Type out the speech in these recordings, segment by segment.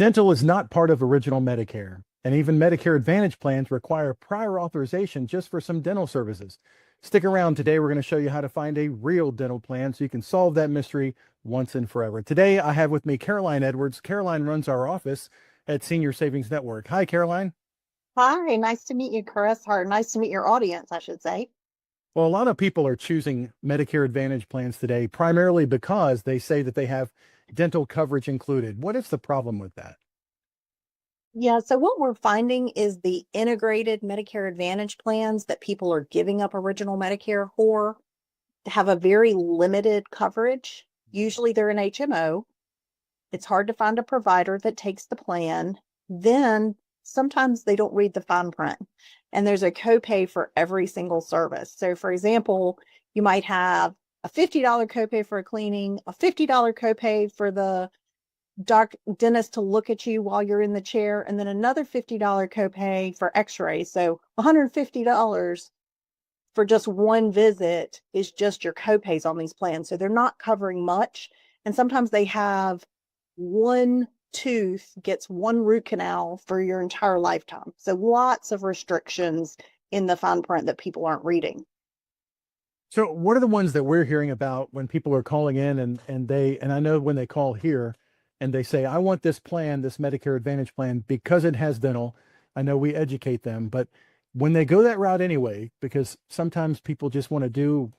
Dental is not part of original Medicare, and even Medicare Advantage plans require prior authorization just for some dental services. Stick around. Today, we're going to show you how to find a real dental plan so you can solve that mystery once and forever. Today, I have with me Caroline Edwards. Caroline runs our office at Senior Savings Network. Hi, Caroline. Hi, nice to meet you, Chris. Or nice to meet your audience, I should say. Well, a lot of people are choosing Medicare Advantage plans today, primarily because they say that they have dental coverage included. What is the problem with that? Yeah, so what we're finding is the integrated Medicare Advantage plans that people are giving up original Medicare for have a very limited coverage. Usually they're an HMO. It's hard to find a provider that takes the plan. Then sometimes they don't read the fine print, and there's a copay for every single service. So, for example, you might have a $50 copay for a cleaning, a $50 copay for the dentist to look at you while you're in the chair, and then another $50 copay for x-rays. So $150 for just one visit is just your copays on these plans. So they're not covering much. And sometimes they have one tooth gets one root canal for your entire lifetime. So lots of restrictions in the fine print that people aren't reading. So what are the ones that we're hearing about when people are calling in and I know when they call here and they say, I want this plan, this Medicare Advantage plan, because it has dental. I know we educate them, but when they go that route anyway, because sometimes people just want to do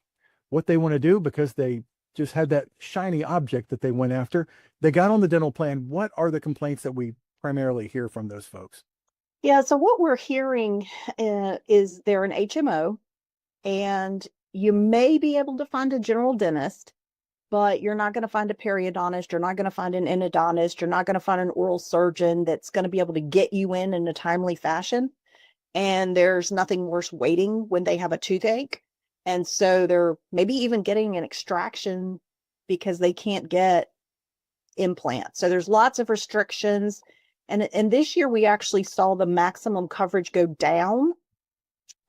what they want to do because they just had that shiny object that they went after. They got on the dental plan. What are the complaints that we primarily hear from those folks? Yeah, so what we're hearing is they're an HMO, and you may be able to find a general dentist, but you're not going to find a periodontist. You're not going to find an endodontist. You're not going to find an oral surgeon that's going to be able to get you in a timely fashion. And there's nothing worse waiting when they have a toothache. And so they're maybe even getting an extraction because they can't get implants. So there's lots of restrictions. And this year we actually saw the maximum coverage go down.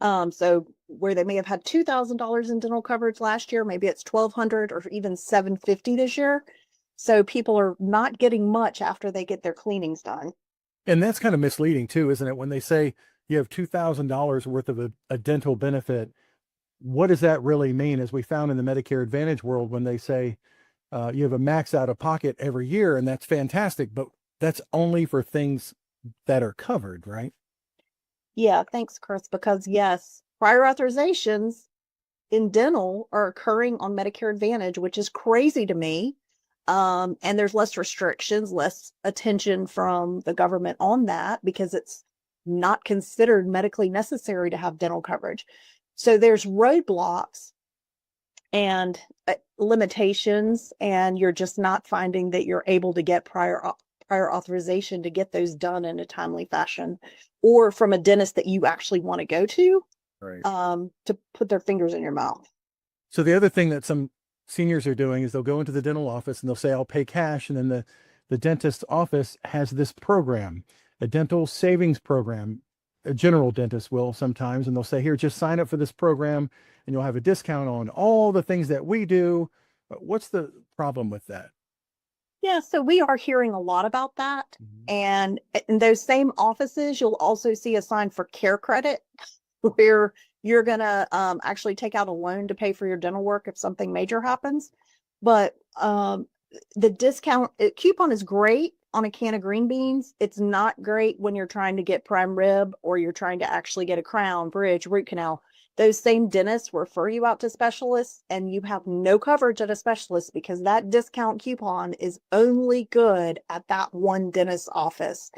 So where they may have had $2,000 in dental coverage last year, maybe it's $1,200 or even $750 this year. So people are not getting much after they get their cleanings done. And that's kind of misleading too, isn't it? When they say you have $2,000 worth of a dental benefit, what does that really mean? As we found in the Medicare Advantage world, when they say you have a max out of pocket every year, and that's fantastic, but that's only for things that are covered, right? Yeah, thanks, Chris, because yes, prior authorizations in dental are occurring on Medicare Advantage, which is crazy to me. And there's less restrictions, less attention from the government on that because it's not considered medically necessary to have dental coverage. So there's roadblocks and limitations, and you're just not finding that you're able to get prior authorization to get those done in a timely fashion, or from a dentist that you actually want to go Right. to put their fingers in your mouth. So the other thing that some seniors are doing is they'll go into the dental office and they'll say, I'll pay cash. And then the dentist's office has this program, a dental savings program. A general dentist will sometimes, and they'll say, here, just sign up for this program and you'll have a discount on all the things that we do. What's the problem with that? Yeah, so we are hearing a lot about that. Mhm. And in those same offices, you'll also see a sign for care credit where you're going to actually take out a loan to pay for your dental work if something major happens. But the discount coupon is great on a can of green beans. It's not great when you're trying to get prime rib or you're trying to actually get a crown, bridge, root canal. Those same dentists refer you out to specialists, and you have no coverage at a specialist because that discount coupon is only good at that one dentist's office.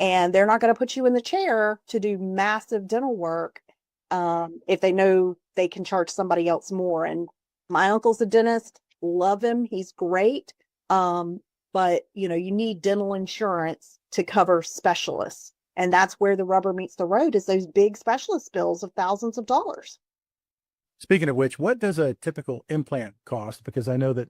And they're not going to put you in the chair to do massive dental work if they know they can charge somebody else more. And my uncle's a dentist, love him. He's great. But you need dental insurance to cover specialists. And that's where the rubber meets the road, is those big specialist bills of thousands of dollars. Speaking of which, what does a typical implant cost? Because I know that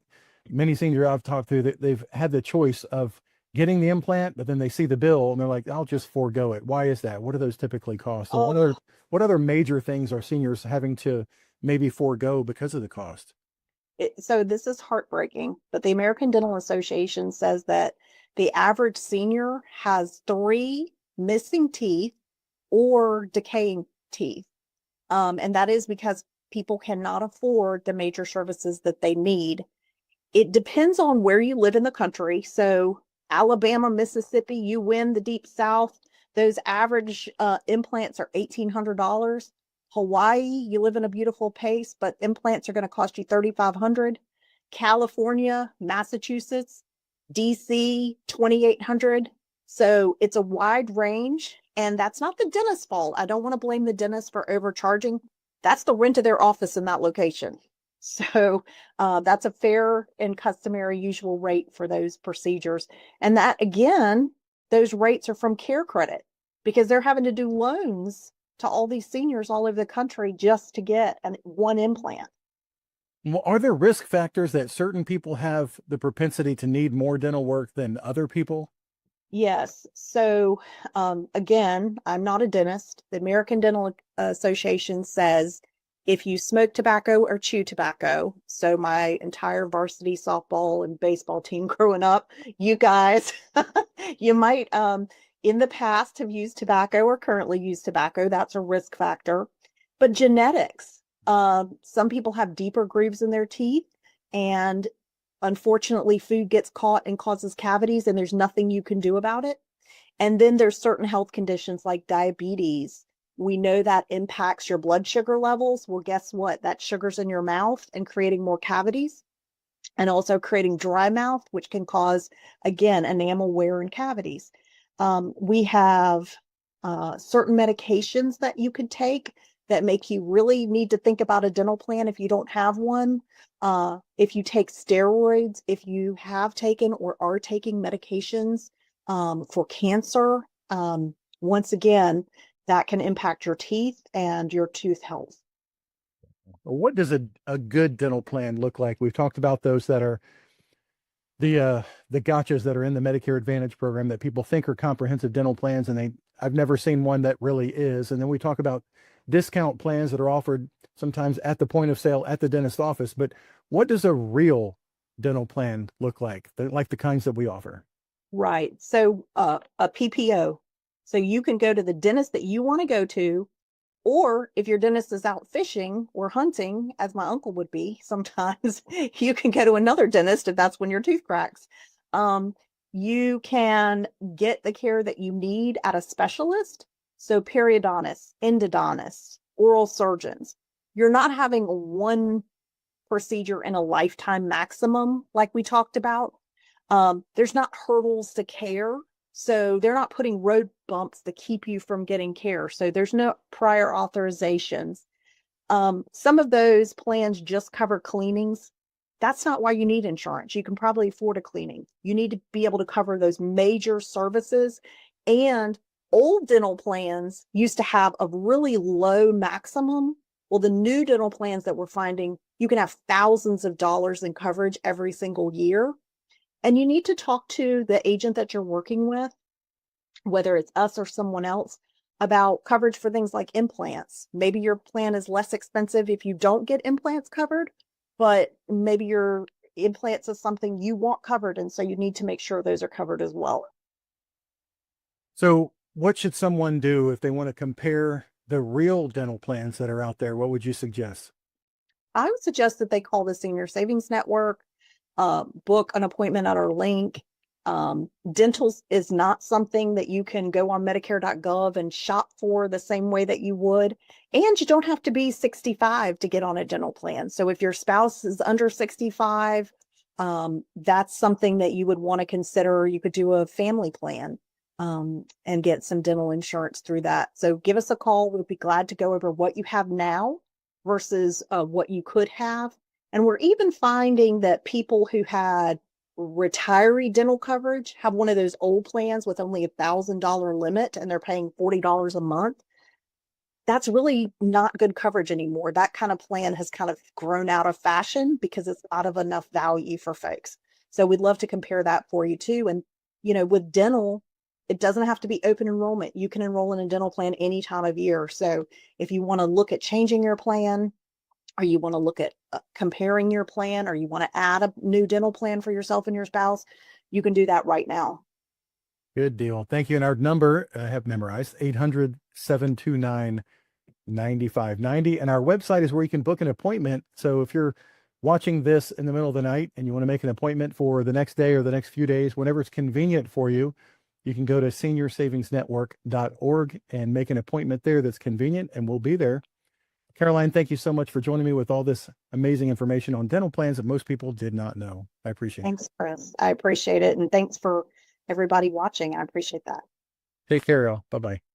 many seniors I've talked to, they've had the choice of getting the implant, but then they see the bill and they're like, I'll just forego it. Why is that? What do those typically cost? And Oh, what other major things are seniors having to maybe forego because of the cost? so this is heartbreaking, but the American Dental Association says that the average senior has 3 missing teeth or decaying teeth. And that is because people cannot afford the major services that they need. It depends on where you live in the country. So Alabama, Mississippi, you win the deep South. Those average implants are $1,800. Hawaii, you live in a beautiful place, but implants are going to cost you $3,500. California, Massachusetts, DC, $2,800. So it's a wide range, and that's not the dentist's fault. I don't want to blame the dentist for overcharging. That's the rent of their office in that location. So that's a fair and customary usual rate for those procedures. And that, again, those rates are from Care Credit because they're having to do loans to all these seniors all over the country just to get one implant. Well, are there risk factors that certain people have the propensity to need more dental work than other people? Yes. So again, I'm not a dentist. The American Dental Association says if you smoke tobacco or chew tobacco, so my entire varsity softball and baseball team growing up, you guys, you might in the past have used tobacco or currently use tobacco. That's a risk factor. But genetics, some people have deeper grooves in their teeth, and unfortunately, food gets caught and causes cavities, and there's nothing you can do about it. And then there's certain health conditions like diabetes. We know that impacts your blood sugar levels. Well, guess what? That sugar's in your mouth and creating more cavities, and also creating dry mouth, which can cause, again, enamel wear and cavities. We have certain medications that you could take that make you really need to think about a dental plan if you don't have one. If you take steroids, if you have taken or are taking medications for cancer, once again, that can impact your teeth and your tooth health. What does a good dental plan look like? We've talked about those that are the gotchas that are in the Medicare Advantage program that people think are comprehensive dental plans, and I've never seen one that really is. And then we talk about discount plans that are offered sometimes at the point of sale at the dentist office. But what does a real dental plan look like the kinds that we offer? Right. So a PPO. So you can go to the dentist that you want to go to, or if your dentist is out fishing or hunting, as my uncle would be sometimes, you can go to another dentist if that's when your tooth cracks. You can get the care that you need at a specialist. So periodontists, endodontists, oral surgeons. You're not having one procedure in a lifetime maximum like we talked about. There's not hurdles to care. So they're not putting road bumps to keep you from getting care. So there's no prior authorizations. Some of those plans just cover cleanings. That's not why you need insurance. You can probably afford a cleaning. You need to be able to cover those major services. And old dental plans used to have a really low maximum. Well, the new dental plans that we're finding, you can have thousands of dollars in coverage every single year. And you need to talk to the agent that you're working with, whether it's us or someone else, about coverage for things like implants. Maybe your plan is less expensive if you don't get implants covered, but maybe your implants is something you want covered. And so you need to make sure those are covered as well. So what should someone do if they want to compare the real dental plans that are out there? What would you suggest? I would suggest that they call the Senior Savings Network, book an appointment at our link. Dental is not something that you can go on Medicare.gov and shop for the same way that you would. And you don't have to be 65 to get on a dental plan. So if your spouse is under 65, that's something that you would want to consider. You could do a family plan and get some dental insurance through that. So give us a call. We'll be glad to go over what you have now versus what you could have. And we're even finding that people who had retiree dental coverage have one of those old plans with only $1,000 limit and they're paying $40 a month. That's really not good coverage anymore. That kind of plan has kind of grown out of fashion because it's not of enough value for folks. So we'd love to compare that for you too. And, with dental, it doesn't have to be open enrollment. You can enroll in a dental plan any time of year. So if you want to look at changing your plan, or you want to look at comparing your plan, or you want to add a new dental plan for yourself and your spouse, you can do that right now. Good deal. Thank you. And our number I have memorized 800-729-9590. And our website is where you can book an appointment. So if you're watching this in the middle of the night and you want to make an appointment for the next day or the next few days, whenever it's convenient for you, you can go to seniorsavingsnetwork.org and make an appointment there that's convenient, and we'll be there. Caroline, thank you so much for joining me with all this amazing information on dental plans that most people did not know. I appreciate it. Thanks, Chris. I appreciate it. And thanks for everybody watching. I appreciate that. Take care, y'all. Bye-bye.